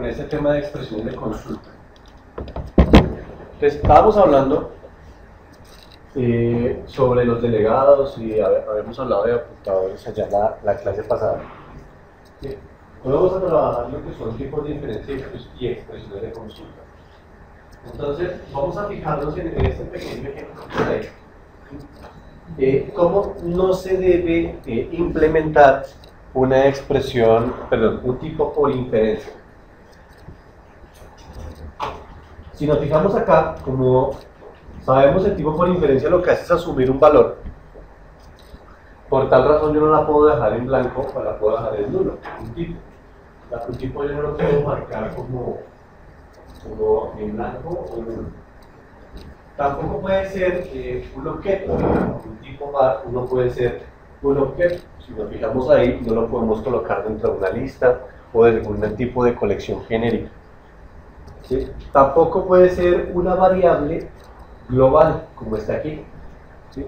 este tema de expresiones de consulta. Entonces, estábamos hablando sobre los delegados y habíamos hablado de apuntadores allá la clase pasada. ¿Sí? Hoy vamos a trabajar lo que son tipos de inferencia y expresiones de consulta. Entonces, vamos a fijarnos en este pequeño ejemplo de cómo no se debe implementar una expresión, perdón, un tipo por inferencia. Si nos fijamos acá, como sabemos el tipo por inferencia lo que hace es asumir un valor. Por tal razón yo no la puedo dejar en blanco o la puedo dejar en nulo, un tipo. Un tipo yo no lo puedo marcar como en blanco o en nulo. Tampoco puede ser un objeto, un tipo var, no puede ser un objeto. Si nos fijamos ahí, no lo podemos colocar dentro de una lista o de algún tipo de colección genérica. ¿Sí? Tampoco puede ser una variable global, como está aquí. ¿Sí?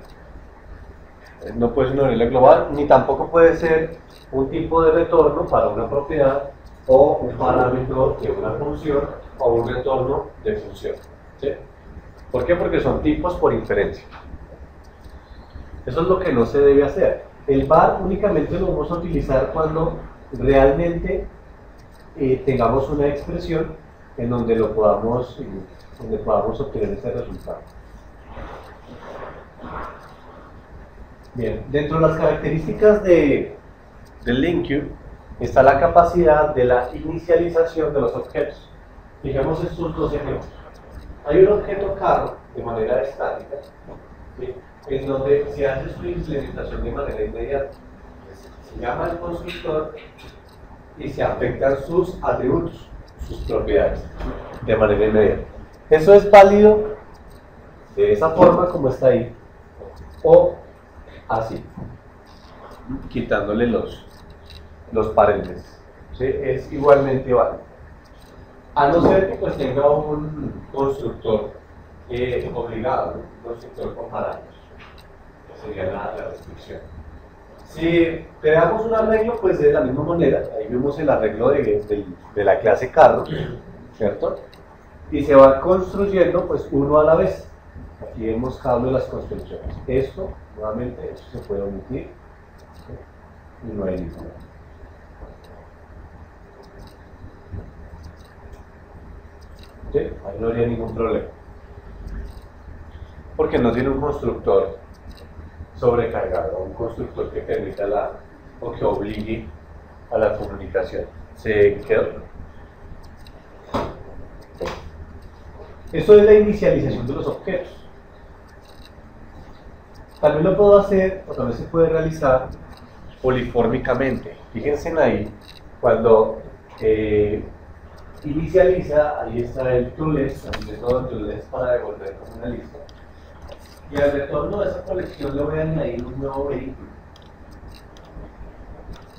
No puede ser una variable global, ni tampoco puede ser un tipo de retorno para una propiedad o un parámetro de una función o un retorno de función. ¿Sí? ¿Por qué? Porque son tipos por inferencia. Eso es lo que no se debe hacer. El var únicamente lo vamos a utilizar cuando realmente tengamos una expresión en donde podamos obtener ese resultado. Bien, dentro de las características del LINQ está la capacidad de la inicialización de los objetos. Fijemos estos dos ejemplos. Hay un objeto carro de manera estática, ¿sí?, en donde se hace su implementación de manera inmediata. Se llama el constructor y se afectan sus atributos, sus propiedades, de manera inmediata. Eso es válido de esa forma como está ahí, o así, quitándole los paréntesis. ¿Sí? Es igualmente válido. A no ser que pues tenga un constructor obligado, un constructor con parámetros, que sería la restricción. Si creamos un arreglo, pues de la misma manera, ahí vemos el arreglo de la clase carro, ¿cierto? Y se va construyendo pues uno a la vez. Aquí vemos cada una de las construcciones. Esto, nuevamente, esto se puede omitir y no hay ningún problema. ¿Sí? Ahí no habría ningún problema. Porque no tiene un constructor sobrecargado, un constructor que permita o que obligue a la comunicación. ¿Se quedó? Eso es la inicialización de los objetos. También lo puedo hacer, o también se puede realizar polifórmicamente. Fíjense ahí, cuando inicializa, ahí está el toLess, el método toLess para devolver como una lista. Y al retorno de esa colección le voy a añadir un nuevo vehículo.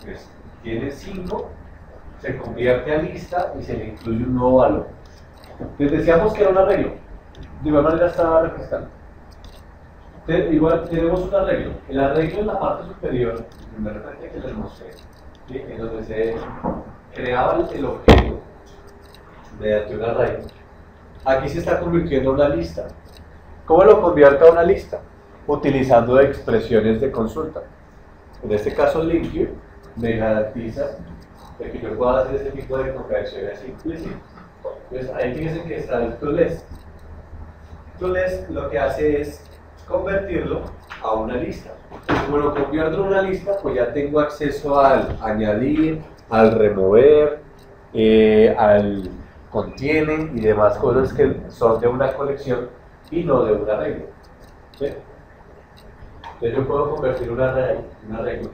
Pues, tiene 5, se convierte a lista y se le incluye un nuevo valor. Les decíamos que era un arreglo. De igual manera estaba refrescando. Igual tenemos un arreglo. El arreglo en la parte superior, el primer referente que les mostré, ¿sí?, en donde se creaba el objeto mediante un array. Aquí se está convirtiendo en una lista. ¿Cómo lo convierto a una lista? Utilizando expresiones de consulta. En este caso, LINQ me garantiza que yo pueda hacer este tipo de conversiones implícitas. Entonces, ahí fíjense que está el toLess. toLess lo que hace es convertirlo a una lista. Como lo convierto en una lista, pues ya tengo acceso al añadir, al remover, al contiene y demás cosas que son de una colección y no de un arreglo. ¿Sí? Entonces yo puedo convertir un arreglo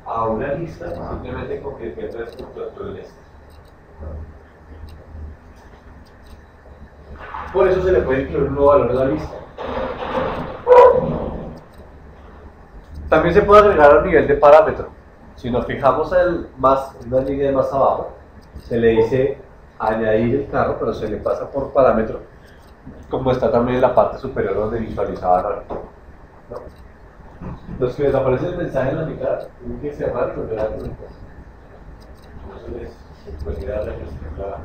a una lista simplemente convirtiendo el constructor de lista. Por eso se le puede incluir un nuevo valor a la lista. También se puede agregar al nivel de parámetro. Si nos fijamos en una línea más abajo, se le dice añadir el carro, pero se le pasa por parámetro, como está también en la parte superior donde visualizaba la ¿no? Los que desaparece el mensaje en la mitad, tienen que cerrar y volver a conectar. pues ir a representar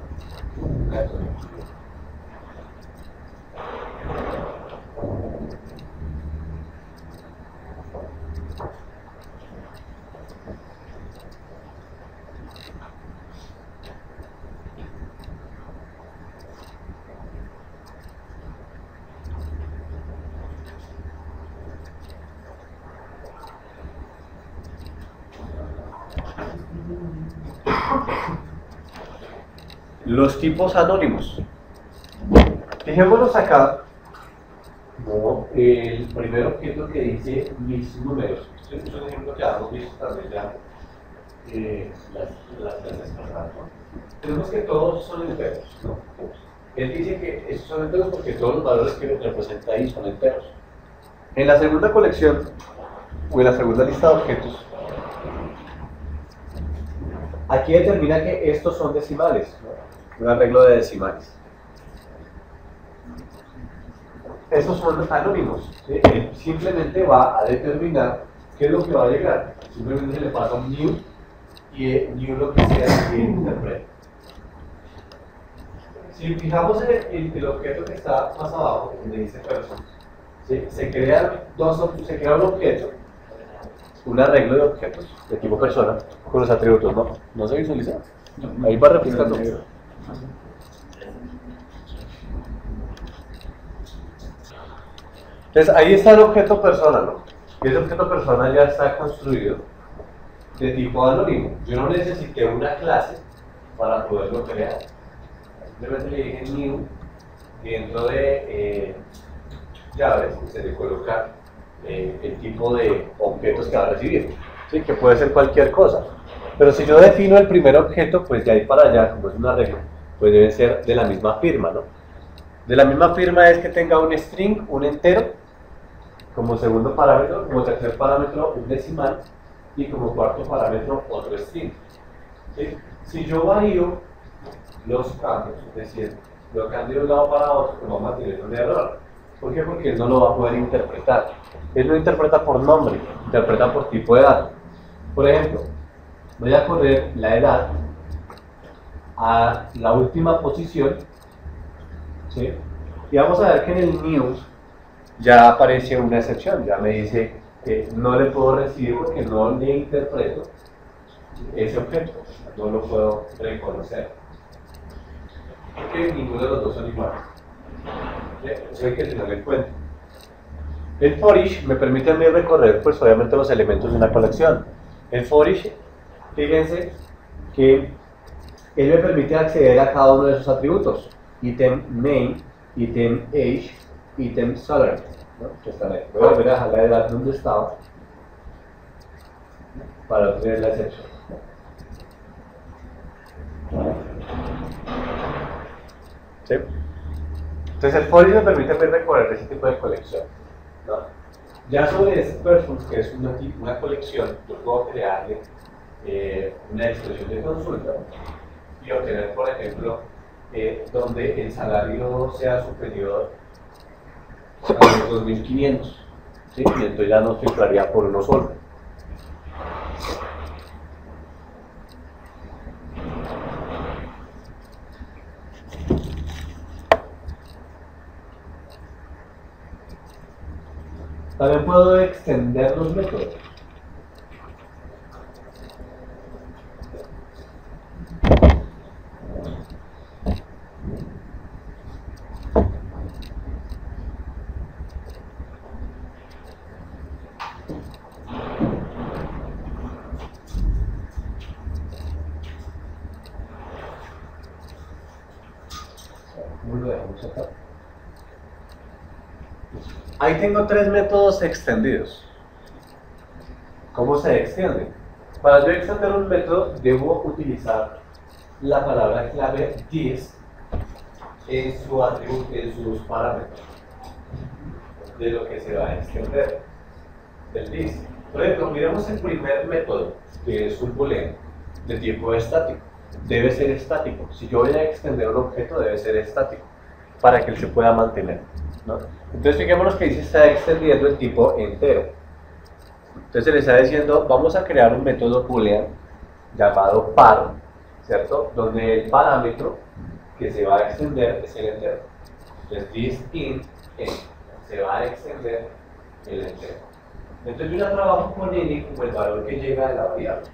los tipos anónimos. Fijémonos acá, ¿no? El primer objeto que dice mis números. Este es un ejemplo que hemos visto también ya las clases pasadas, ¿no? Tenemos que todos son enteros, ¿no? Él dice que esos son enteros porque todos los valores que representa ahí son enteros. En la segunda colección, o en la segunda lista de objetos, aquí determina que estos son decimales, ¿no? Un arreglo de decimales. Estos son anónimos, ¿sí? Él simplemente va a determinar qué es lo que va a llegar. Simplemente se le pasa un new y new lo que sea que interprete. Si fijamos en el objeto que está más abajo, donde dice person, ¿sí? Se crea un objeto, un arreglo de objetos de tipo persona con los atributos, ¿no? ¿No se visualiza? Ahí va refrescando. Entonces ahí está el objeto persona, ¿no? Y ese objeto persona ya está construido de tipo anónimo. Yo no necesité una clase para poderlo crear. Simplemente le dije new y dentro de llaves se le coloca el tipo de objetos que va a recibir, ¿sí? Que puede ser cualquier cosa. Pero si yo defino el primer objeto, pues de ahí para allá, como es un arreglo, pues debe ser de la misma firma, ¿no? De la misma firma es que tenga un string, un entero, como segundo parámetro, como tercer parámetro un decimal y como cuarto parámetro otro string, ¿sí? Si yo varío los cambios, es decir, lo cambio de un lado para otro, pues vamos a tener un error. ¿Por qué? Porque él no lo va a poder interpretar. Él no interpreta por nombre, interpreta por tipo de dato. Por ejemplo, voy a correr la edad a la última posición, ¿sí? Y vamos a ver que en el new ya aparece una excepción, ya me dice que no le puedo recibir porque no le interpreto ese objeto, no lo puedo reconocer. Porque ninguno de los dos son iguales. Eso hay que tenerlo en cuenta. El for each me permite a mí recorrer, pues obviamente, los elementos de una colección. El for each, fíjense que él me permite acceder a cada uno de esos atributos. Item name, item age, item salary, ¿no? Que están ahí. Voy a volver a dejar la edad donde estaba para obtener la excepción. ¿Sí? Entonces el for each me permite recorrer ese tipo de colección, ¿no? Ya sobre este person, que es una colección, yo puedo crearle una expresión de consulta y obtener, por ejemplo, donde el salario sea superior a los 2.500, ¿sí? Y entonces ya no filtraría por uno solo. También puedo extender los métodos. Ahí tengo tres métodos extendidos. ¿Cómo se extienden? Para yo extender un método, debo utilizar la palabra clave this en su atributo, en sus parámetros de lo que se va a extender del this. Por ejemplo, miremos el primer método, que es un booleano de tipo estático. Debe ser estático. Si yo voy a extender un objeto, debe ser estático para que él se pueda mantener, ¿no? Entonces fijémonos que ahí se está extendiendo el tipo entero. Entonces se le está diciendo, vamos a crear un método booleano llamado par, ¿cierto? Donde el parámetro que se va a extender es el entero. Entonces, this int se va a extender el entero. Entonces yo ya trabajo con n como el valor que llega de la variable.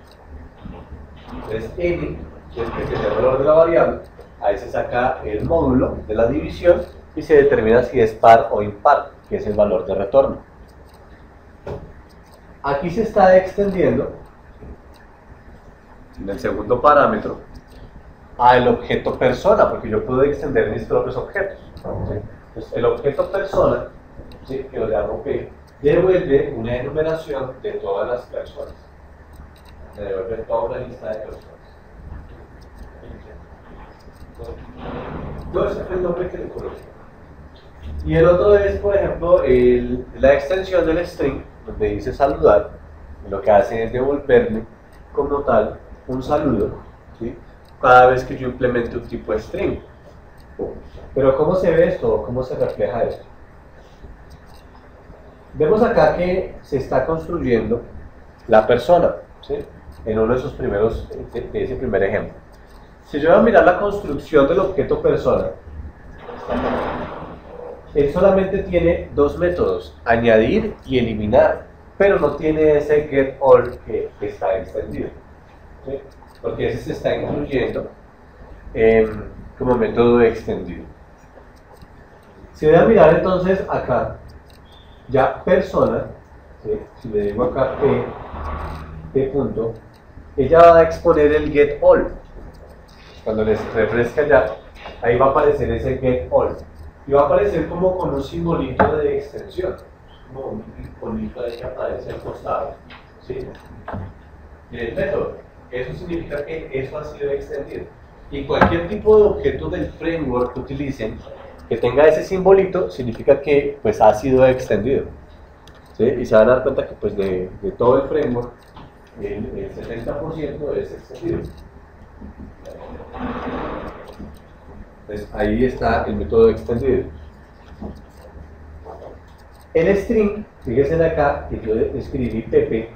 Entonces n, que es el valor de la variable, ahí se saca el módulo de la división y se determina si es par o impar, que es el valor de retorno. Aquí se está extendiendo en el segundo parámetro al objeto persona, porque yo puedo extender mis propios objetos. ¿Sí? Entonces, el objeto persona, ¿sí?, que lo llamo P, devuelve una enumeración de todas las personas. Me devuelve toda una lista de personas. Todo ese fue el nombre que le coloqué. Y el otro es, por ejemplo, la extensión del string, donde dice saludar, lo que hace es devolverme como tal un saludo, ¿sí?, cada vez que yo implemento un tipo de string. Pero ¿cómo se ve esto? ¿Cómo se refleja esto? Vemos acá que se está construyendo la persona, ¿sí?, en uno de esos primeros, de ese primer ejemplo. Si yo voy a mirar la construcción del objeto persona, él solamente tiene dos métodos, añadir y eliminar, pero no tiene ese getAll que está extendido, ¿sí?, porque ese se está incluyendo como método extendido. Si voy a mirar entonces acá, ya persona, ¿sí?, si le digo acá P punto, ella va a exponer el getAll. Cuando les refresca ya, ahí va a aparecer ese getAll. Y va a aparecer como con un simbolito de extensión, como un iconito ahí que aparece al costado, ¿sí?, del método. Eso significa que eso ha sido extendido. Y cualquier tipo de objeto del framework que utilicen, que tenga ese simbolito, significa que pues ha sido extendido, ¿sí? Y se van a dar cuenta que pues de todo el framework, el 70% es extendido. Entonces, ahí está el método extendido. El string, fíjense acá que yo escribí pp,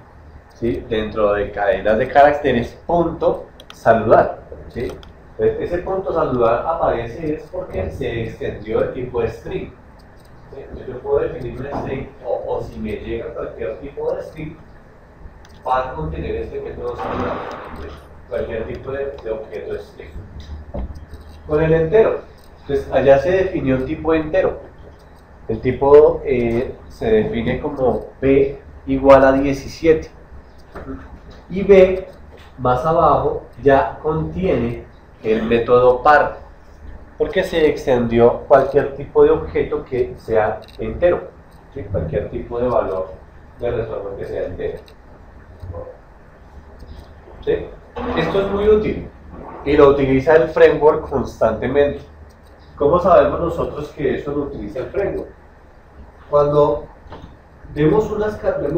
¿sí?, dentro de cadenas de caracteres, punto saludar, ¿sí? Entonces, ese punto saludar aparece es porque se extendió el tipo de string, ¿sí? Entonces, yo puedo definir un string o si me llega cualquier tipo de string para contener este método saludar, ¿sí?, cualquier tipo de objeto de string. Con el entero, entonces allá se definió un tipo entero. El tipo se define como b igual a 17 y b más abajo ya contiene el método par, porque se extendió cualquier tipo de objeto que sea entero, ¿sí?, cualquier tipo de valor de retorno que sea entero, ¿sí? Esto es muy útil y lo utiliza el framework constantemente. ¿Cómo sabemos nosotros que eso lo utiliza el framework? Cuando vemos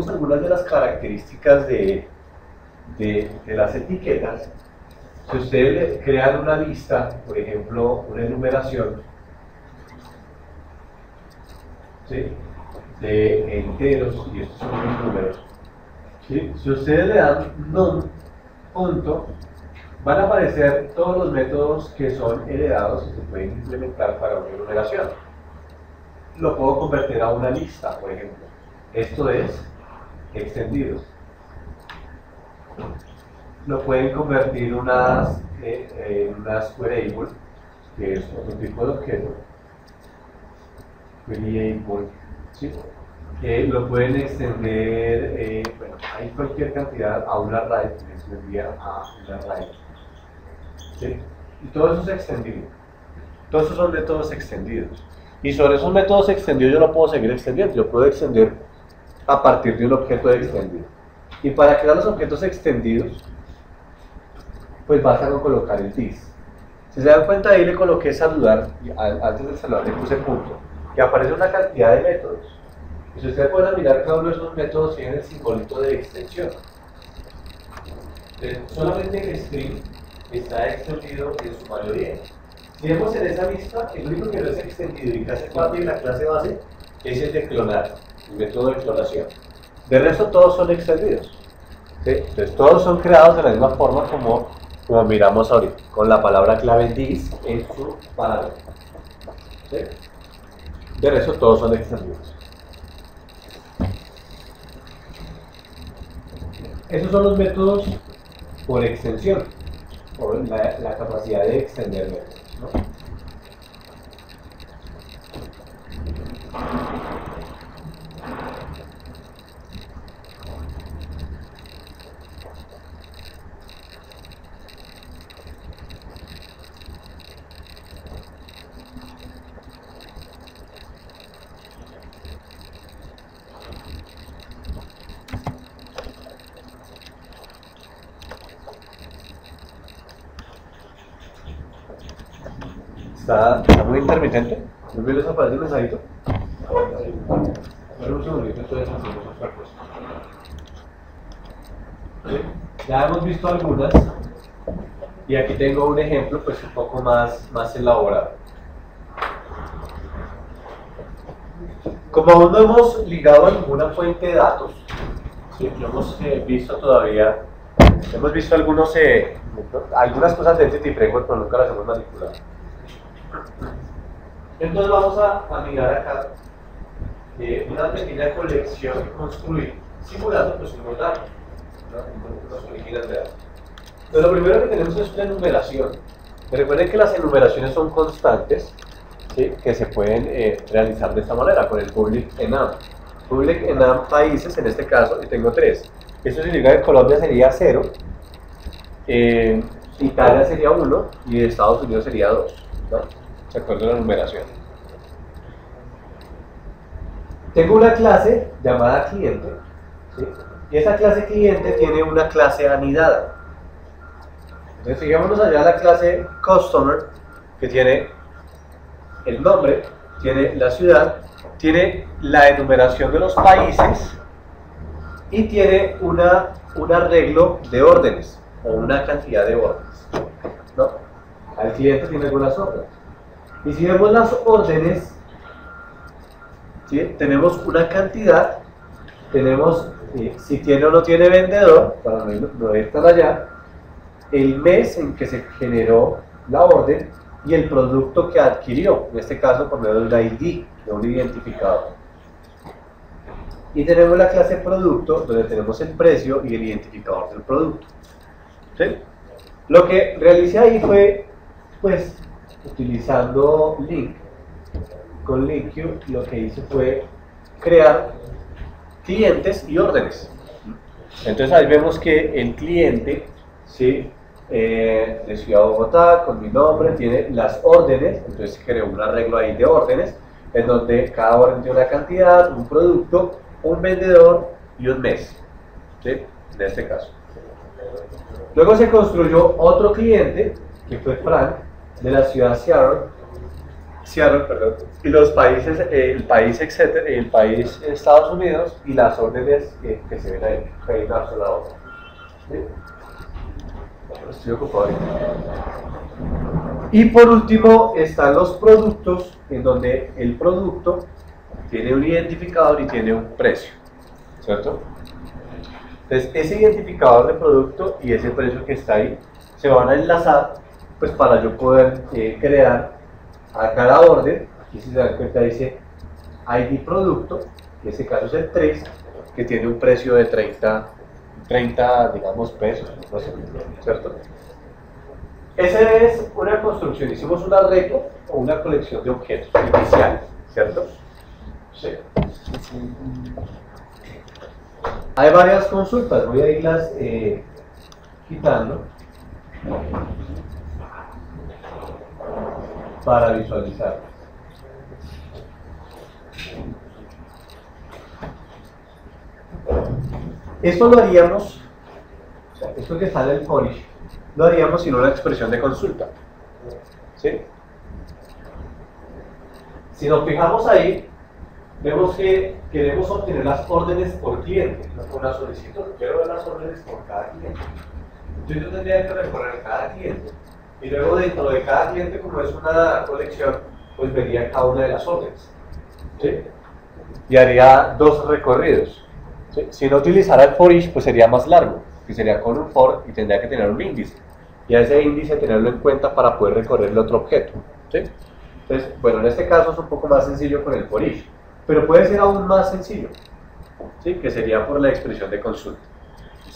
algunas de las características de las etiquetas, si ustedes crean una lista, por ejemplo, una enumeración, ¿sí?, de enteros, y estos son los números, ¿sí?, si ustedes le dan num punto, van a aparecer todos los métodos que son heredados y se pueden implementar para una enumeración. Lo puedo convertir a una lista, por ejemplo. Esto es extendido. Lo pueden convertir en unas queryable, que es otro tipo de objeto. Queryable, ¿sí? Lo pueden extender, bueno, hay cualquier cantidad a un array, que se envía a un array. ¿Sí? Y todo eso es extendido. Todos esos son métodos extendidos. Y sobre esos métodos extendidos yo lo puedo seguir extendiendo. Yo puedo extender a partir de un objeto extendido. Y para crear los objetos extendidos, pues basta con colocar el this. Si se dan cuenta, ahí le coloqué saludar, y antes de saludar le puse punto, que aparece una cantidad de métodos. Y si ustedes pueden mirar, cada uno de esos métodos tiene el simbolito de extensión. Entonces, solamente el string está extendido en su mayoría. Si vemos en esa lista, el único que no es extendido y que hace parte de la clase base es el de clonar, el método de clonación. De resto, todos son extendidos, ¿sí? Entonces, todos son creados de la misma forma como como miramos ahorita, con la palabra clave this en su parámetro. ¿Sí? De resto todos son extendidos. Esos son los métodos por extensión, o la capacidad de extender métodos, ¿no? Está muy intermitente. ¿No les aparece el mensajito? Pero un segundito, entonces hacemos otra cosa. ¿Sí? Ya hemos visto algunas. Y aquí tengo un ejemplo pues un poco más elaborado. Como aún no hemos ligado a ninguna fuente de datos, ¿sí? No hemos visto todavía, hemos visto algunas cosas de Entity Framework, pero nunca las hemos manipulado. Entonces vamos a mirar acá una pequeña colección que construir, simulando pues unos datos, ¿no? Unos orígenes de datos. Pero lo primero que tenemos es una enumeración. Recuerden que las enumeraciones son constantes, ¿sí? Que se pueden realizar de esta manera, con el public enum. Public enum países, en este caso, y tengo 3. Eso significa que Colombia sería 0, Italia sería 1 y Estados Unidos sería 2, ¿no? De acuerdo a la numeración. Tengo una clase llamada cliente, ¿sí? Y esa clase cliente tiene una clase anidada. Entonces fijémonos allá la clase customer, que tiene el nombre, tiene la ciudad, tiene la enumeración de los países y tiene un arreglo de órdenes o una cantidad de órdenes, ¿no? Al cliente tiene algunas otras. Y si vemos las órdenes, ¿sí? Tenemos una cantidad, tenemos si tiene o no tiene vendedor, para no ir tan allá, el mes en que se generó la orden y el producto que adquirió, en este caso por medio de un ID, de un identificador. Y tenemos la clase producto, donde tenemos el precio y el identificador del producto. ¿Sí? Lo que realicé ahí fue, pues, utilizando link, con LinkQ, lo que hice fue crear clientes y órdenes. Entonces ahí vemos que el cliente, ¿sí? De Ciudad de Bogotá, con mi nombre, tiene las órdenes, entonces creó un arreglo ahí de órdenes, en donde cada orden tiene una cantidad, un producto, un vendedor y un mes, ¿sí? En este caso. Luego se construyó otro cliente, que fue Frank, de la ciudad Seattle, perdón, y los países, el país Estados Unidos y las órdenes que se ven ahí, Reina la otra. ¿Sí? Estoy ocupado ahorita. Y por último están los productos, en donde el producto tiene un identificador y tiene un precio, ¿cierto? Entonces ese identificador de producto y ese precio que está ahí se van a enlazar, pues para yo poder crear a cada orden. Aquí si se dan cuenta dice ID producto, en este caso es el 3, que tiene un precio de 30 digamos pesos, no sé, ¿cierto? Esa es una construcción, hicimos un arreglo o una colección de objetos iniciales, ¿cierto? Sí. Hay varias consultas, voy a irlas quitando para visualizar. Esto lo haríamos, o sea, esto que sale el fonish, lo haríamos sin una expresión de consulta, ¿sí? Si nos fijamos ahí, vemos que queremos obtener las órdenes por cliente, no por una solicitud, quiero ver las órdenes por cada cliente. Entonces yo tendría que recorrer cada cliente, y luego dentro de cada cliente, como es una colección, pues vería cada una de las órdenes, ¿sí? Y haría 2 recorridos. ¿Sí? Si no utilizara el for each, pues sería más largo, que sería con un for y tendría que tener un índice. y a ese índice tenerlo en cuenta para poder recorrer el otro objeto. ¿Sí? Entonces, bueno, en este caso es un poco más sencillo con el for each, pero puede ser aún más sencillo, ¿sí? Que sería por la expresión de consulta.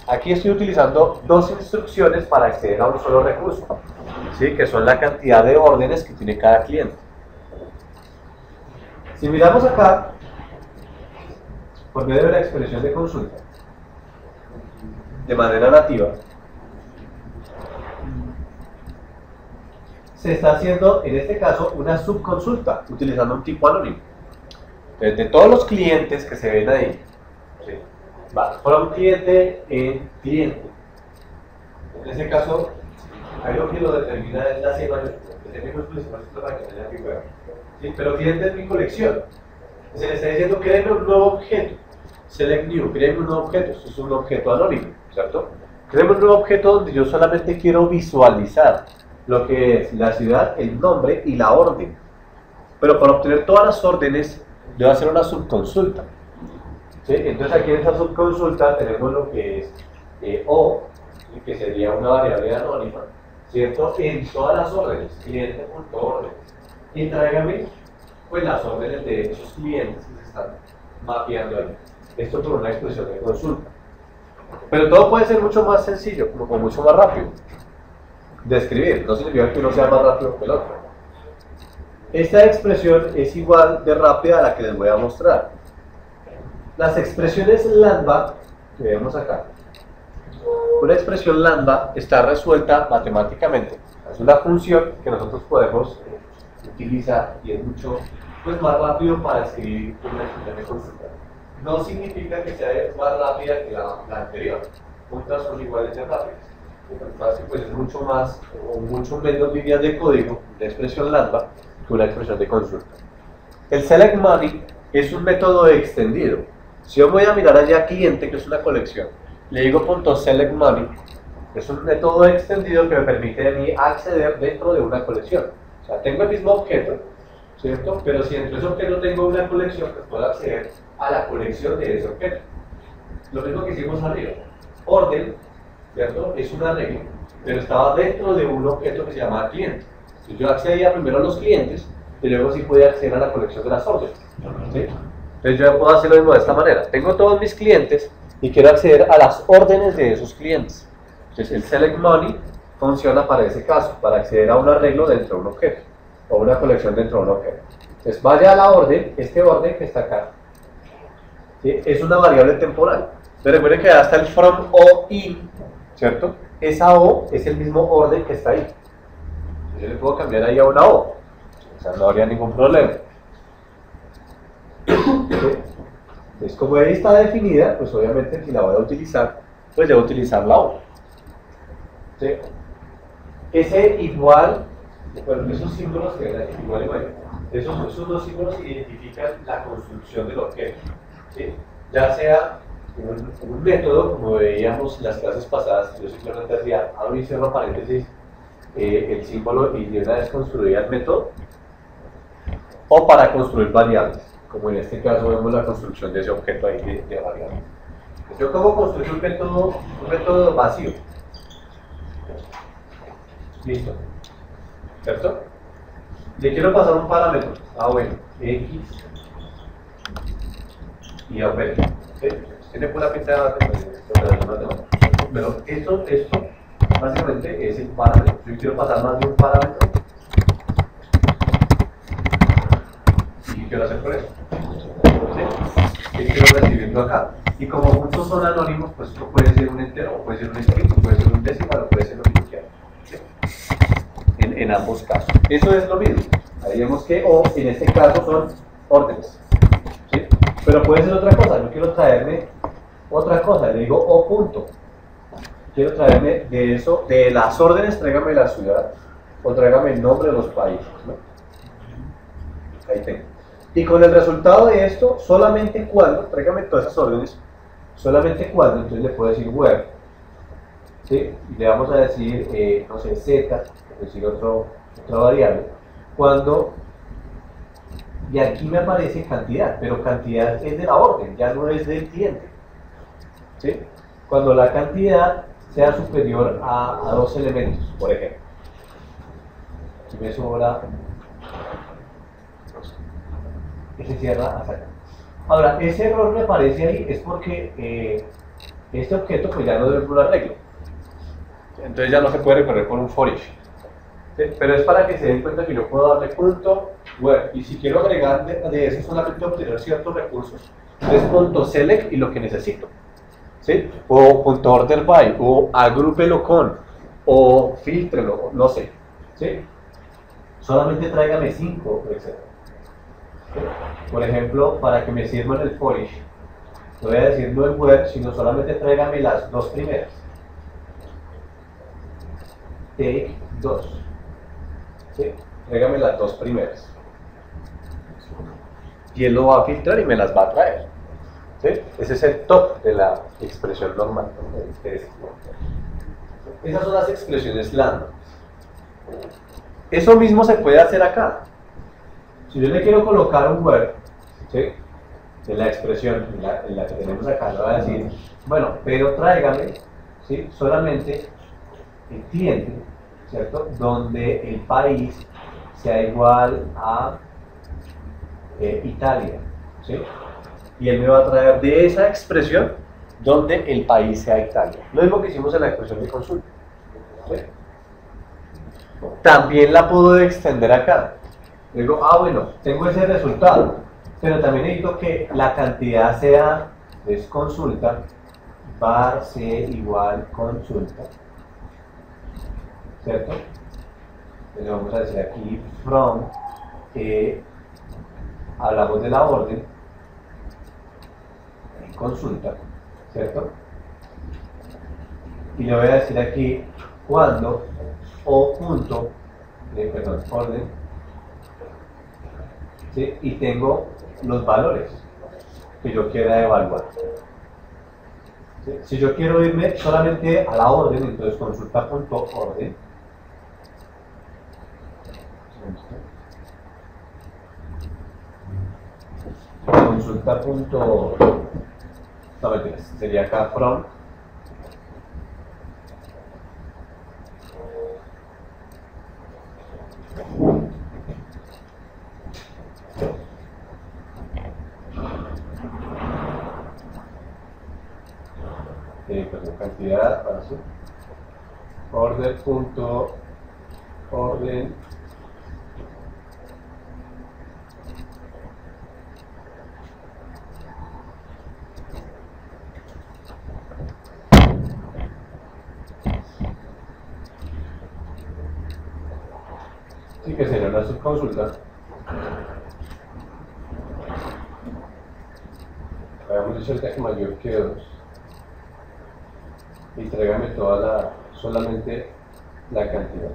Aquí estoy utilizando dos instrucciones para acceder a un solo recurso, ¿sí? Que son la cantidad de órdenes que tiene cada cliente. Si miramos acá, por medio de la expresión de consulta, de manera nativa, se está haciendo, en este caso, una subconsulta, utilizando un tipo anónimo. Entonces, de todos los clientes que se ven ahí, ¿sí? Va from cliente en cliente. En este caso, ahí lo que lo determina es la cima de ¿sí? Pero cliente es mi colección. Se le está diciendo créeme un nuevo objeto. Select new, créeme un nuevo objeto. Esto es un objeto anónimo, ¿cierto? Créeme un nuevo objeto donde yo solamente quiero visualizar lo que es la ciudad, el nombre y la orden. Pero para obtener todas las órdenes, debo hacer una subconsulta. ¿Sí? Entonces aquí en esta subconsulta tenemos lo que es O, que sería una variable anónima, ¿cierto? En todas las órdenes, cliente.orden. Y tráigame pues las órdenes de esos clientes que se están mapeando ahí. Esto por una expresión de consulta. Pero todo puede ser mucho más sencillo, como mucho más rápido de escribir. No significa que uno sea más rápido que el otro. Esta expresión es igual de rápida a la que les voy a mostrar. Las expresiones lambda que vemos acá. Una expresión lambda está resuelta matemáticamente. Es una función que nosotros podemos utilizar y es mucho pues, más rápido para escribir una expresión de consulta. No significa que sea más rápida que la anterior. Juntas son iguales de rápidas. Entonces, pues es mucho más o mucho menos líneas de código de expresión lambda que una expresión de consulta. El select money es un método extendido. Si yo voy a mirar allá cliente, que es una colección, le digo .select money, es un método extendido que me permite a mí acceder dentro de una colección. O sea, tengo el mismo objeto, ¿cierto? Pero si dentro de ese objeto tengo una colección, pues puedo acceder a la colección de ese objeto. Lo mismo que hicimos arriba. Orden, ¿cierto? Es una regla, pero estaba dentro de un objeto que se llama cliente. Si yo accedía primero a los clientes, y luego sí podía acceder a la colección de las órdenes. ¿Sí? Entonces yo puedo hacer lo mismo de esta manera. Tengo todos mis clientes y quiero acceder a las órdenes de esos clientes. Entonces el select money funciona para ese caso, para acceder a un arreglo dentro de un objeto, o una colección dentro de un objeto. Entonces vaya a la orden, este orden que está acá, ¿sí? Es una variable temporal. Entonces recuerden que hasta el from o in, ¿cierto? Esa o es el mismo orden que está ahí. Yo le puedo cambiar ahí a una o, o sea, no habría ningún problema. Entonces, como ahí está definida, pues obviamente si la voy a utilizar, pues debo utilizar la O. ¿Sí? Ese igual, bueno, esos símbolos que ven aquí, igual y mayor, esos dos símbolos identifican la construcción del objeto. ¿Sí? Ya sea un método, como veíamos en las clases pasadas, yo simplemente hacía abro y cierro paréntesis, el símbolo y de una vez construía el método, o para construir variables, como en este caso vemos la construcción de ese objeto ahí de variables. Yo como construir un método vacío. Listo. ¿Cierto? Le quiero pasar un parámetro. Bueno, X y A, ¿sí? Tiene pura pinta de pero esto básicamente es el parámetro. Yo quiero pasar más de un parámetro. ¿Y qué quiero hacer con eso? ¿Sí? ¿Qué quiero recibirlo acá? Y como muchos son anónimos, pues esto puede ser un entero, puede ser un string, puede ser un decimal, o puede ser lo que yo quiera. ¿Sí? En ambos casos. Eso es lo mismo. Ahí vemos que O en este caso son órdenes. ¿Sí? Pero puede ser otra cosa. Yo quiero traerme otra cosa. Le digo O punto. Quiero traerme de eso, de las órdenes, tráigame la ciudad o tráigame el nombre de los países, ¿no? Ahí tengo. Y con el resultado de esto, solamente cuando, tráigame todas esas órdenes, solamente cuando, entonces le puedo decir where, ¿sí? Y le vamos a decir, no sé, z, es decir, otra variable, cuando, y aquí me aparece cantidad, pero cantidad es de la orden, ya no es del cliente, ¿sí? Cuando la cantidad sea superior a 2 elementos, por ejemplo. Si me sobra, se cierra hasta acá. Ahora, ese error me aparece ahí es porque este objeto pues ya no debe un arreglo. Entonces ya no se puede recorrer por un for each. ¿Sí? Pero es para que se den cuenta que yo puedo darle punto where, y si quiero agregar de eso solamente obtener ciertos recursos, es punto select y lo que necesito. ¿Sí? O punto order by, o agrúpelo con, o filtrelo, no sé. ¿Sí? Solamente tráigame 5, etc. ¿Sí? Por ejemplo, para que me sirva en el for each, no voy a decir no el where, sino solamente tráigame las 2 primeras. Take 2. ¿Sí? Tráigame las 2 primeras. Y él lo va a filtrar y me las va a traer. ¿Sí? Ese es el top de la expresión normal. Esas son las expresiones lambda. Eso mismo se puede hacer acá. Si yo le quiero colocar un where, ¿sí? En la expresión en la que tenemos acá, le voy a decir, bueno, pero tráigame, ¿sí? Solamente el cliente, ¿cierto? Donde el país sea igual a Italia, ¿sí? Y él me va a traer de esa expresión donde el país sea Italia. Lo mismo que hicimos en la expresión de consulta. ¿Sí? También la puedo extender acá. Digo, bueno, tengo ese resultado, pero también necesito que la cantidad sea, es consulta, var c igual consulta, ¿cierto? Entonces vamos a decir aquí from, hablamos de la orden, en consulta, ¿cierto? Y le voy a decir aquí cuando, o punto, perdón, orden, ¿sí? Y tengo los valores que yo quiera evaluar. ¿Sí? Si yo quiero irme solamente a la orden, entonces consulta.orden. Consulta. No, mentiras, sería acá from. Perdón, cantidad para su order.orden sí, que sería una subconsulta. Habíamos dicho ahorita que mayor que 2 y tráigame solamente la cantidad.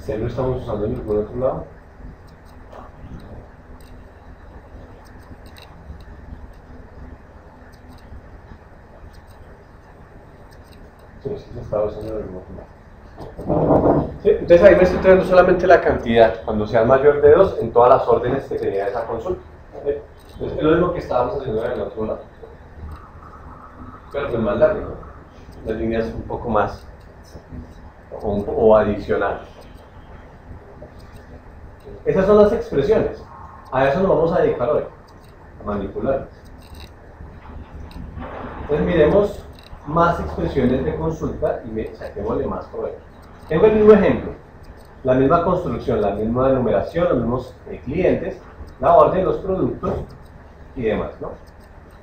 ¿Se lo estamos usando en algún otro lado? Sí, se está usando en algún otro lado. Sí, entonces ahí me estoy trayendo solamente la cantidad, cuando sea mayor de 2, en todas las órdenes que tenía esa consulta. ¿Sí? Entonces es lo mismo que estábamos haciendo en el otro lado. Pero pues más largo, ¿no? Las líneas un poco más o adicionales. Esas son las expresiones. A eso nos vamos a dedicar hoy, a manipular. Entonces miremos más expresiones de consulta y saquémosle más provecho. Tengo el mismo ejemplo, la misma construcción, la misma enumeración, los mismos clientes, la orden, los productos y demás, ¿no?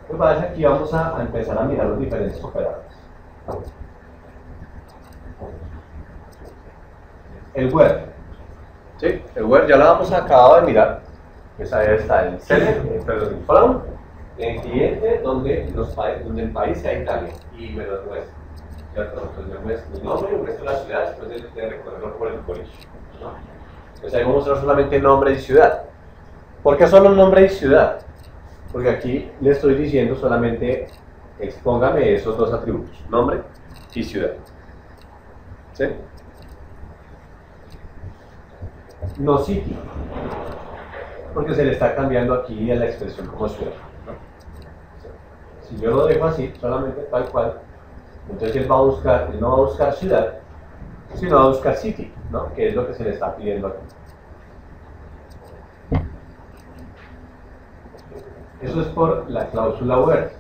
Entonces para eso aquí vamos a empezar a mirar los diferentes operadores. El where. ¿Sí? El where ya lo habíamos acabado de mirar. Pues ahí está el select, perdón, el from, el cliente donde el país sea Italia y me lo muestra. Entonces me muestra el nombre y me muestra la ciudad después de recorrerlo por el college, ¿no? Entonces ahí vamos a mostrar solamente nombre y ciudad. ¿Por qué solo nombre y ciudad? Porque aquí le estoy diciendo solamente expóngame esos dos atributos, nombre y ciudad. ¿Sí? No sitio, porque se le está cambiando aquí a la expresión como ciudad, ¿no? Si yo lo dejo así, solamente tal cual, entonces él va a buscar, él no va a buscar ciudad, sino va a buscar city, ¿no? Que es lo que se le está pidiendo aquí. Eso es por la cláusula where.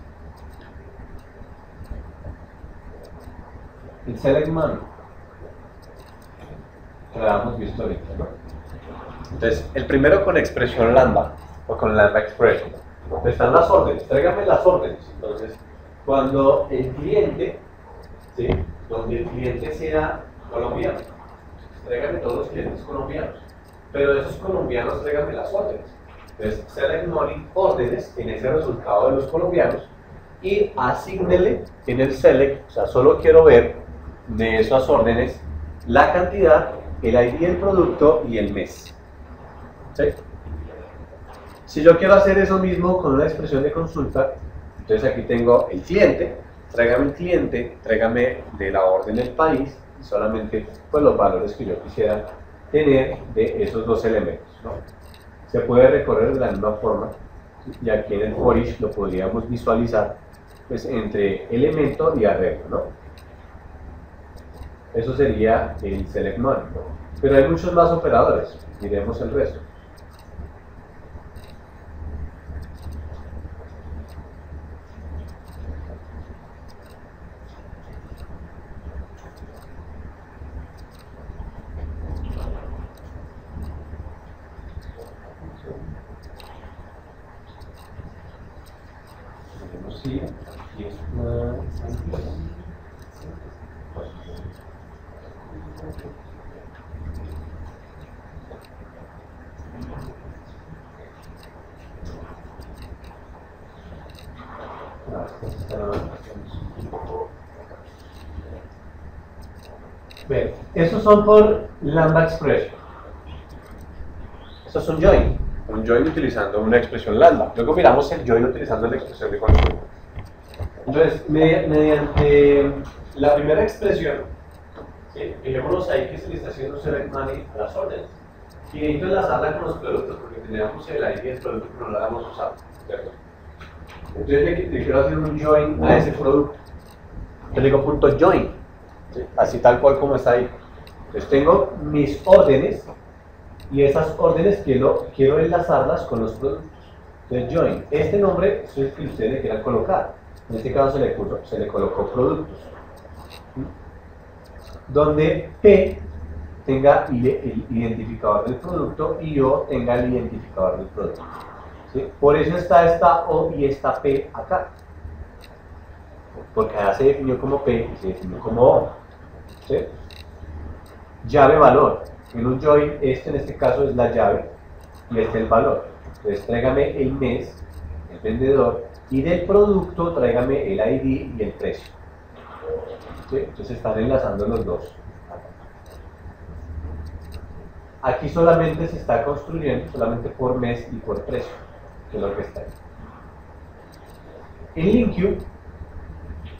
El select man, que lo habíamos visto ahorita, ¿no? Entonces, el primero con expresión lambda, o con lambda expression. Están las órdenes, tráigame las órdenes. Entonces, cuando el cliente, ¿sí? Donde el cliente sea colombiano, tráigame todos los clientes colombianos. Pero de esos colombianos, tráigame las órdenes. Entonces, select money órdenes en ese resultado de los colombianos y asígnele en el select, o sea, solo quiero ver de esas órdenes la cantidad, el ID del producto y el mes. ¿Sí? Si yo quiero hacer eso mismo con una expresión de consulta, entonces aquí tengo el cliente, tráigame de la orden del país y solamente pues, los valores que yo quisiera tener de esos dos elementos, ¿no? Se puede recorrer de la misma forma y aquí en el for each lo podríamos visualizar pues, entre elemento y arreglo, ¿no? Eso sería el select money, ¿no? Pero hay muchos más operadores, miremos el resto. Sí, aquí es una... Bien, esos son por lambda expression. Estos son join. Un join utilizando una expresión lambda. Luego miramos el join utilizando la expresión de consulta. Entonces, mediante la primera expresión, ¿sí? Fijémonos ahí que se le está haciendo select money a las órdenes. Y necesito enlazarla con los productos porque teníamos el ID del producto que no lo habíamos usado. ¿Cierto? Entonces le quiero hacer un join a ese producto. Yo le digo punto join, ¿sí? Así tal cual como está ahí. Entonces tengo mis órdenes y esas órdenes quiero enlazarlas con los productos. Entonces join, este nombre es el que ustedes le quieran colocar. En este caso se le colocó productos. Donde P tenga el identificador del producto y O tenga el identificador del producto. ¿Sí? Por eso está esta O y esta P acá. Porque allá se definió como P y se definió como O. ¿Sí? Llave valor. En un join, en este caso es la llave y este el valor. Entonces tráigame el mes, el vendedor, y del producto tráigame el ID y el precio. ¿Sí? Entonces están enlazando los dos. Aquí solamente se está construyendo solamente por mes y por precio, que es lo que está ahí. En LinkU,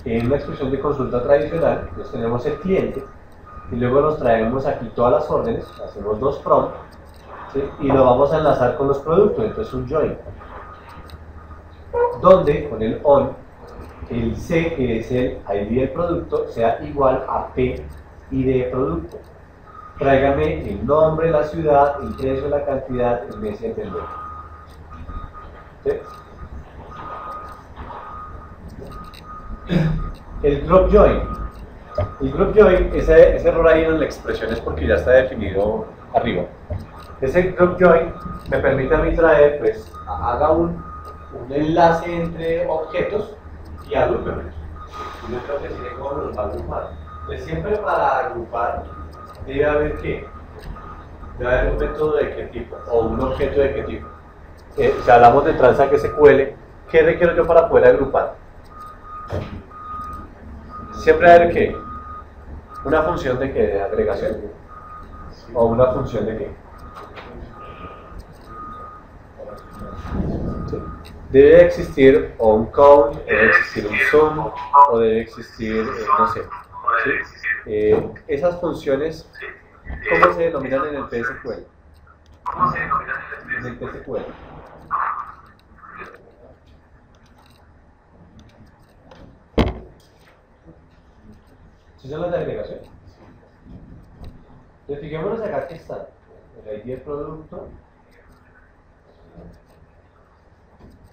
en una expresión de consulta tradicional, pues tenemos el cliente y luego nos traemos aquí todas las órdenes, hacemos dos from, ¿sí? Y lo vamos a enlazar con los productos, entonces un join, donde con el on, el C, que es el ID del producto, sea igual a P y de producto. Tráigame el nombre, la ciudad, el precio, la cantidad, el mes y el vendedor. ¿Sí? El drop join. El drop join, ese error ahí en la expresión es porque ya está definido arriba. Ese drop join me permite a mí traer, pues, haga un enlace entre objetos y agrúpenlos. Yo creo que tiene cómo los va a agrupar. Pues siempre para agrupar debe haber qué. Debe haber un método de qué tipo o un objeto de qué tipo. Si hablamos de Transact SQL, ¿qué requiero yo para poder agrupar? Siempre hay que una función de qué, de agregación o una función de qué, ¿sí? debe existir o un count, debe existir un sum, o debe existir, no sé. ¿Sí? Esas funciones, ¿cómo se denominan en el PSQL? En el PSQL. ¿Sí son las de agregación? Entonces, fijémonos acá que están el ID del producto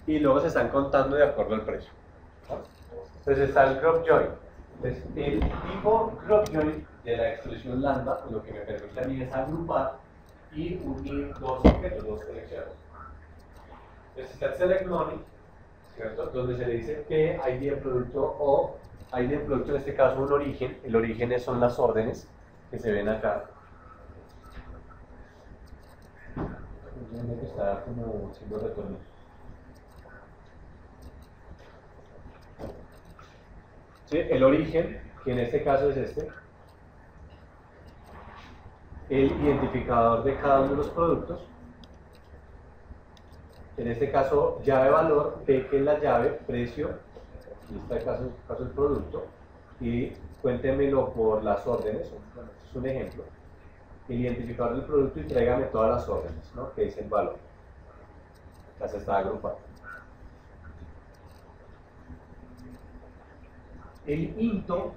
y luego se están contando de acuerdo al precio. ¿No? Entonces está el group join. Entonces, el tipo group join de la expresión lambda lo que me permite a mí es agrupar y unir dos objetos, dos colecciones. Entonces está el select money, ¿cierto? Donde se le dice que ID del producto o ID del producto, en este caso un origen. El origen son las órdenes que se ven acá. Que está como siendo retorno. ¿Sí? El origen, que en este caso es este, el identificador de cada uno de los productos, en este caso llave valor, P que es la llave, precio, en este caso el producto, y cuéntemelo por las órdenes, bueno, este es un ejemplo, el identificador del producto y tráigame todas las órdenes, ¿no? Que es el valor, ya se está agrupando. El into,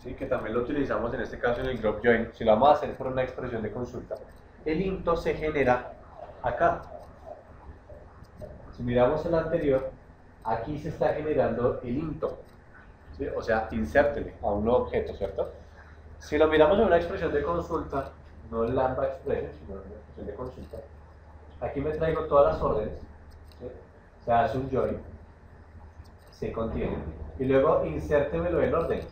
¿sí? Que también lo utilizamos en este caso en el group join, si lo vamos a hacer por una expresión de consulta, el into se genera acá. Si miramos el anterior, aquí se está generando el into, ¿sí? O sea, insértele a un nuevo objeto, ¿cierto? Si lo miramos en una expresión de consulta, no lambda expression, sino en una expresión de consulta, aquí me traigo todas las órdenes, ¿sí? Se hace un join, se contiene, y luego insértemelo en órdenes.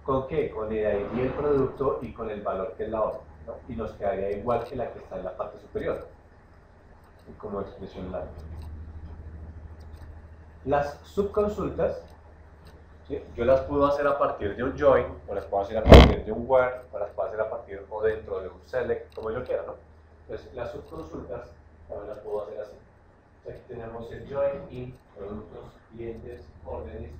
¿Con qué? Con el ID del producto y con el valor que es la orden, ¿no? Y nos quedaría igual que la que está en la parte superior, como expresión lambda. Las subconsultas, ¿sí? Yo las puedo hacer a partir de un join, o las puedo hacer a partir de un where, o las puedo hacer a partir o dentro de un select, como yo quiera, ¿no? Entonces, las subconsultas también las puedo hacer así. Aquí tenemos el join in, productos, clientes, órdenes,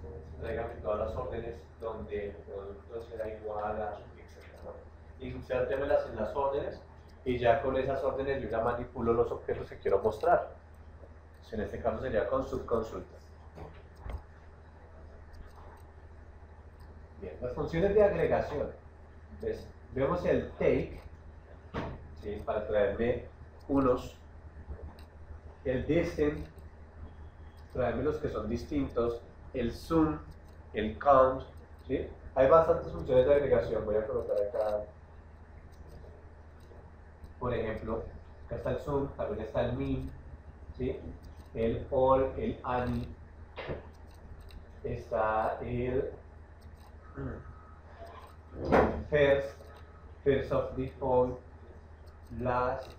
tráigame todas las órdenes donde el producto será igual a, etc., ¿no? Insértemelas en las órdenes y ya con esas órdenes yo ya manipulo los objetos que quiero mostrar. En este caso sería con subconsultas. Bien, las funciones de agregación. Entonces, vemos el take, ¿sí? Para traerme unos, el distant, traerme los que son distintos, el sum, el count, ¿sí? Hay bastantes funciones de agregación. Voy a colocar acá, por ejemplo, acá está el sum, también está el min, ¿sí? El all, el any, está el first of default, last,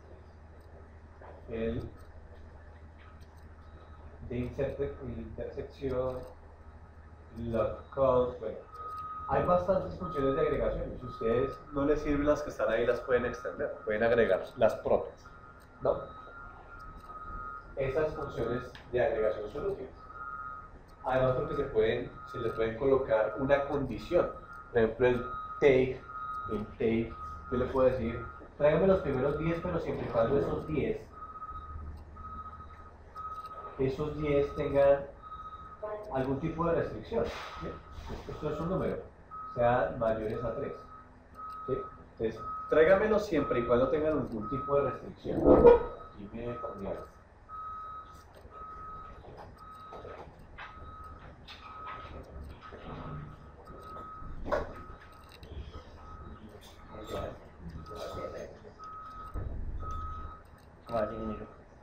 el de intersección, log count. Bueno, hay bastantes funciones de agregación. Si a ustedes no les sirven las que están ahí, las pueden extender, pueden agregar las propias, ¿no? Esas funciones de agregación son útiles. Además, porque se les pueden colocar una condición. Por ejemplo, el take, yo le puedo decir, tráigame los primeros 10, pero siempre y cuando esos 10 tengan algún tipo de restricción. ¿Sí? Esto es un número, sean mayores a 3. ¿Sí? Entonces, tráigamelos siempre y cuando tengan algún tipo de restricción. Y me cambiaron.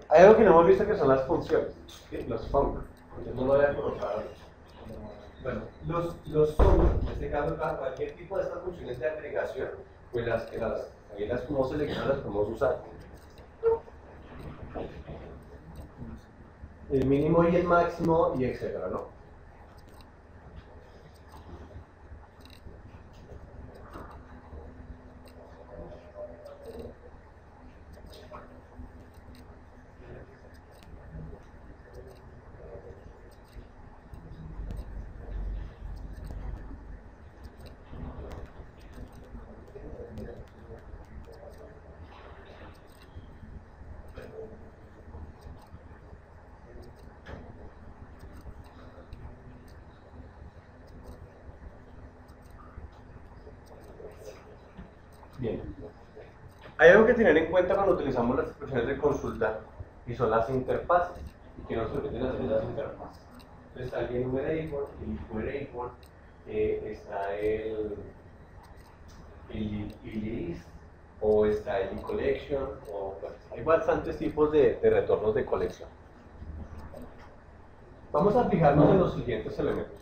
Hay algo que no hemos visto que son las funciones, ¿sí? Los functions. Yo no lo voy a colocar. Bueno, los functions, en este caso, cualquier tipo de estas funciones de agregación, pues ahí las podemos seleccionar, las podemos usar. El mínimo y el máximo y etcétera, ¿no? Bien. Hay algo que tener en cuenta cuando utilizamos las expresiones de consulta y son las interfaces. ¿Y qué nos permiten hacer las interfaces? Entonces está el enumerable, está el list, o está el collection, o pues, hay bastantes tipos de retornos de colección. Vamos a fijarnos en los siguientes elementos.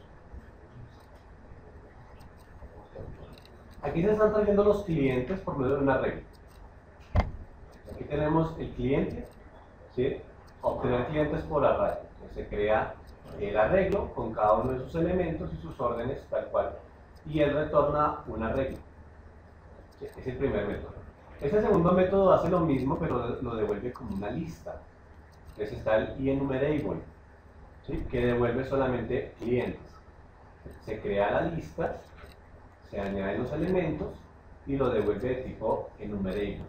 Aquí se están trayendo los clientes por medio de una regla. Aquí tenemos el cliente, ¿sí? Obtener clientes por array. Se crea el arreglo con cada uno de sus elementos y sus órdenes tal cual. Y él retorna una regla. ¿Sí? Es el primer método. Este segundo método hace lo mismo, pero lo devuelve como una lista. Entonces está el enumerable, ¿sí? Que devuelve solamente clientes. Se crea la lista, se añaden los elementos y lo devuelve de tipo enumerable.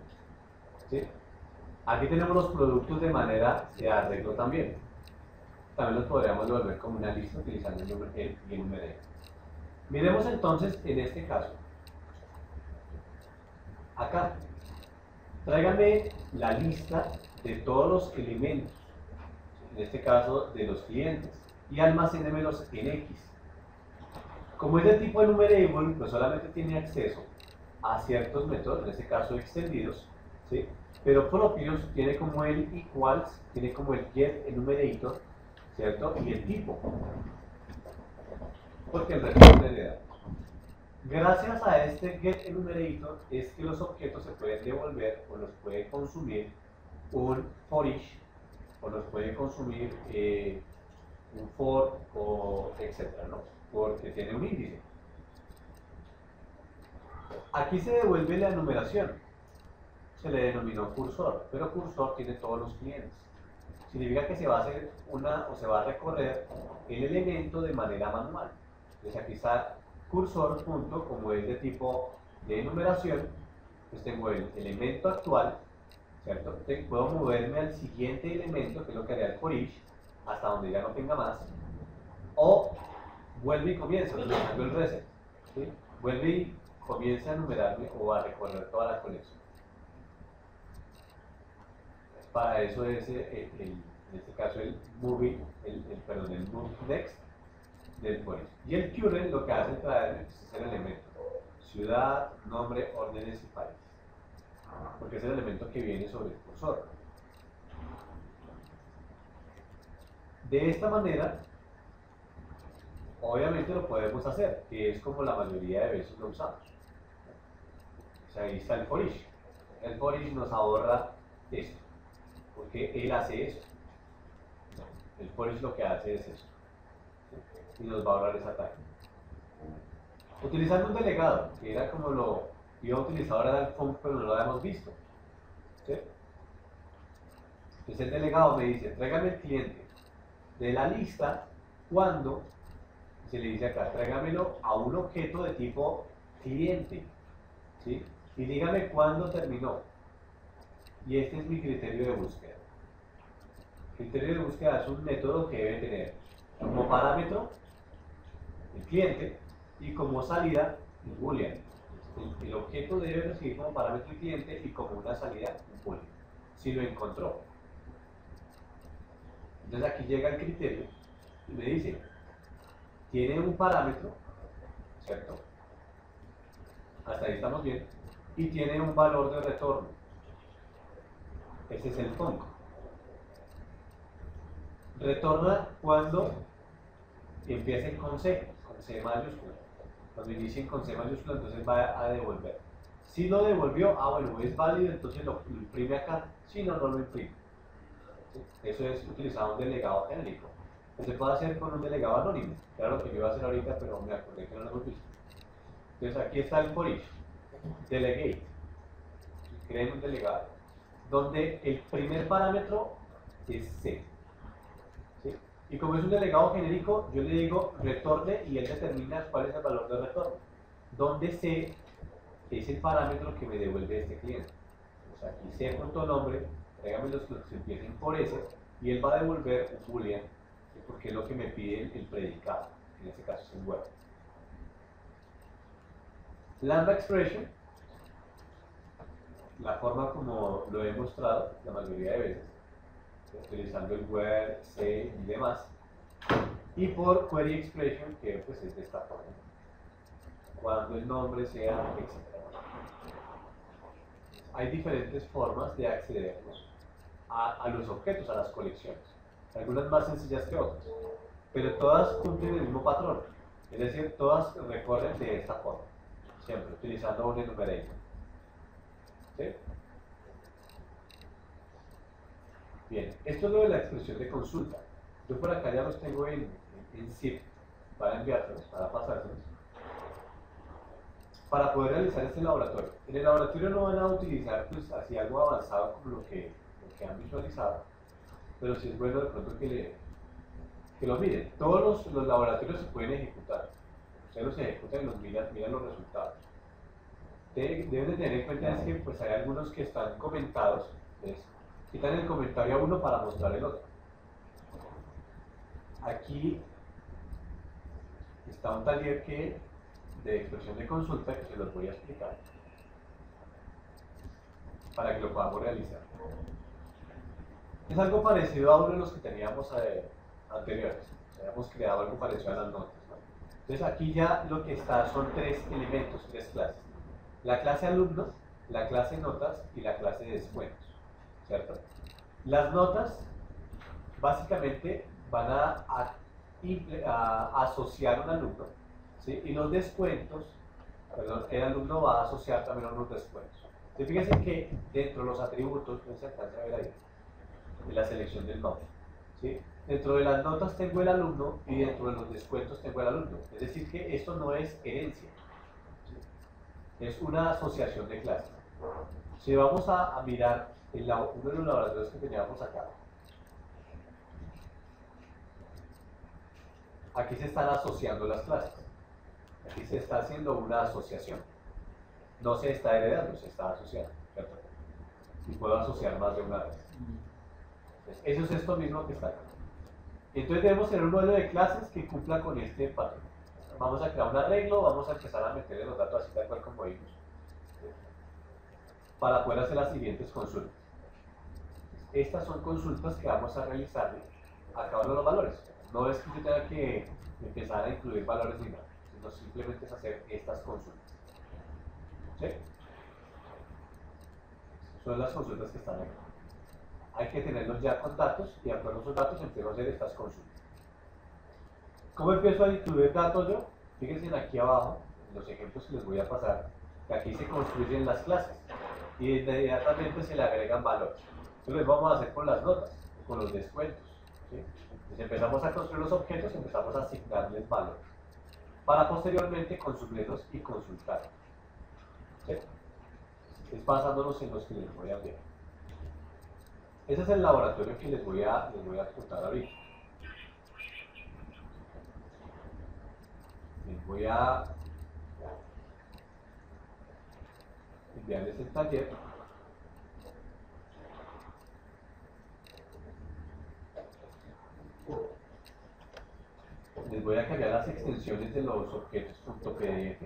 ¿Sí? Aquí tenemos los productos de manera de arreglo también. También los podríamos devolver como una lista utilizando el enumerable. Miremos entonces en este caso. Acá, tráigame la lista de todos los elementos, en este caso de los clientes, y almacénemelos en X. Como es de tipo enumerable, pues solamente tiene acceso a ciertos métodos, en este caso extendidos, ¿sí? Pero propios tiene como el equals, tiene como el get enumerator, ¿cierto? Y el tipo, porque el resto es de datos. Gracias a este get enumerator es que los objetos se pueden devolver o los puede consumir un for each, o los puede consumir un for, o etcétera, ¿no? Porque tiene un índice. Aquí se devuelve la enumeración. Se le denominó cursor, pero cursor tiene todos los clientes. Significa que se va a hacer o se va a recorrer el elemento de manera manual. Entonces aquí está cursor punto, como es de tipo de enumeración, pues tengo el elemento actual, ¿cierto? Puedo moverme al siguiente elemento, que es lo que haría el for each, hasta donde ya no tenga más, o vuelve y comienza, utilizando el reset, ¿sí? Vuelve y comienza a enumerarme o a recorrer toda la colección. Para eso es, en este caso, el move next del for each. Y el current lo que hace es traer el elemento ciudad, nombre, órdenes y país, porque es el elemento que viene sobre el cursor. De esta manera, obviamente lo podemos hacer, que es como la mayoría de veces lo usamos. O sea, ahí está el for each. El for each nos ahorra esto, porque él hace eso. El for each lo que hace es eso, ¿sí? Y nos va a ahorrar esa tarea. Utilizando un delegado, que era como lo iba a utilizar ahora el func, pero no lo habíamos visto, ¿sí? Entonces el delegado me dice, tráigame el cliente de la lista cuando, se le dice acá, tráigamelo a un objeto de tipo cliente, ¿sí? Y dígame cuándo terminó. Y este es mi criterio de búsqueda. El criterio de búsqueda es un método que debe tener como parámetro el cliente y como salida el boolean. El objeto debe recibir como parámetro el cliente y como una salida un boolean, si lo encontró. Entonces aquí llega el criterio y me dice, tiene un parámetro, ¿cierto? Hasta ahí estamos bien. Y tiene un valor de retorno. Ese es el func. Retorna cuando empiecen con C mayúscula. Cuando inicien con C mayúscula, entonces va a devolver. Si lo devolvió, bueno, es válido, entonces lo imprime acá. Si no, no lo imprime. ¿Sí? Eso es utilizar un delegado genérico. Se puede hacer con un delegado anónimo. Claro que yo iba a hacer ahorita, pero me acordé que no lo hemos visto. Entonces aquí está el for each. Delegate. Creen un delegado. Donde el primer parámetro es C. ¿Sí? Y como es un delegado genérico, yo le digo retorne y él determina cuál es el valor de retorno. Donde C es el parámetro que me devuelve este cliente. O sea, aquí C.nombre, tráigame los que empiecen por S, y él va a devolver un boolean, porque es lo que me pide el predicado. En este caso es un web. Lambda expression la forma como lo he mostrado la mayoría de veces, utilizando el where, say y demás, y por query expression, que pues es de esta forma, cuando el nombre sea, etc. Hay diferentes formas de acceder a los objetos, a las colecciones, algunas más sencillas que otras, pero todas cumplen el mismo patrón, es decir, todas recorren de esta forma, siempre utilizando un enumerator. ¿Sí? Bien, esto es lo de la expresión de consulta. Yo por acá ya los tengo en zip para enviárselos, para pasárselos, para poder realizar este laboratorio. En el laboratorio no van a utilizar pues así algo avanzado como lo que han visualizado, pero sí es bueno de pronto que lo miren. Todos los laboratorios se pueden ejecutar. Ustedes los ejecutan y los miran los resultados. Deben de tener en cuenta es que pues hay algunos que están comentados, ¿ves? Quitan el comentario a uno para mostrar el otro. Aquí está un taller de expresión de consulta que se los voy a explicar para que lo podamos realizar. Es algo parecido a uno de los que teníamos anteriores. Habíamos creado algo parecido a las notas, ¿no? Entonces aquí ya lo que está son tres elementos, tres clases. La clase alumno, la clase notas y la clase de descuentos, ¿cierto? Las notas básicamente van a asociar un alumno, ¿sí? Y los descuentos, perdón, el alumno va a asociar también unos descuentos. Entonces, fíjense que dentro de los atributos, no se alcanza a ver ahí, en la selección del nombre, ¿sí? Dentro de las notas tengo el alumno y dentro de los descuentos tengo el alumno. Es decir, que esto no es herencia, ¿sí? Es una asociación de clases. Si vamos a mirar uno de los laboratorios que teníamos acá, aquí se están asociando las clases. Aquí se está haciendo una asociación. No se está heredando, se está asociando, ¿cierto? Y puedo asociar más de una vez. Entonces, eso es esto mismo que está acá. Entonces debemos tener un modelo de clases que cumpla con este patrón. Vamos a crear un arreglo, vamos a empezar a meterle los datos así tal cual como vimos, para poder hacer las siguientes consultas. Estas son consultas que vamos a realizarle a cada uno de los valores. No es que yo tenga que empezar a incluir valores ni nada, sino simplemente es hacer estas consultas. ¿Sí? Son las consultas que están aquí. Hay que tenerlos ya con datos y de acuerdo a esos datos empiezo a hacer estas consultas. ¿Cómo empiezo a incluir datos yo? Fíjense aquí abajo, en los ejemplos que les voy a pasar, que aquí se construyen las clases y inmediatamente se le agregan valores. Entonces lo vamos a hacer con las notas, con los descuentos, ¿sí? Entonces empezamos a construir los objetos y empezamos a asignarles valores para posteriormente consumirlos y consultar. ¿Sí? Es basándonos en los que les voy a enviar. Ese es el laboratorio que les voy a contar ahorita. Les voy a enviarles el taller. Les voy a cambiar las extensiones de los objetos.pdf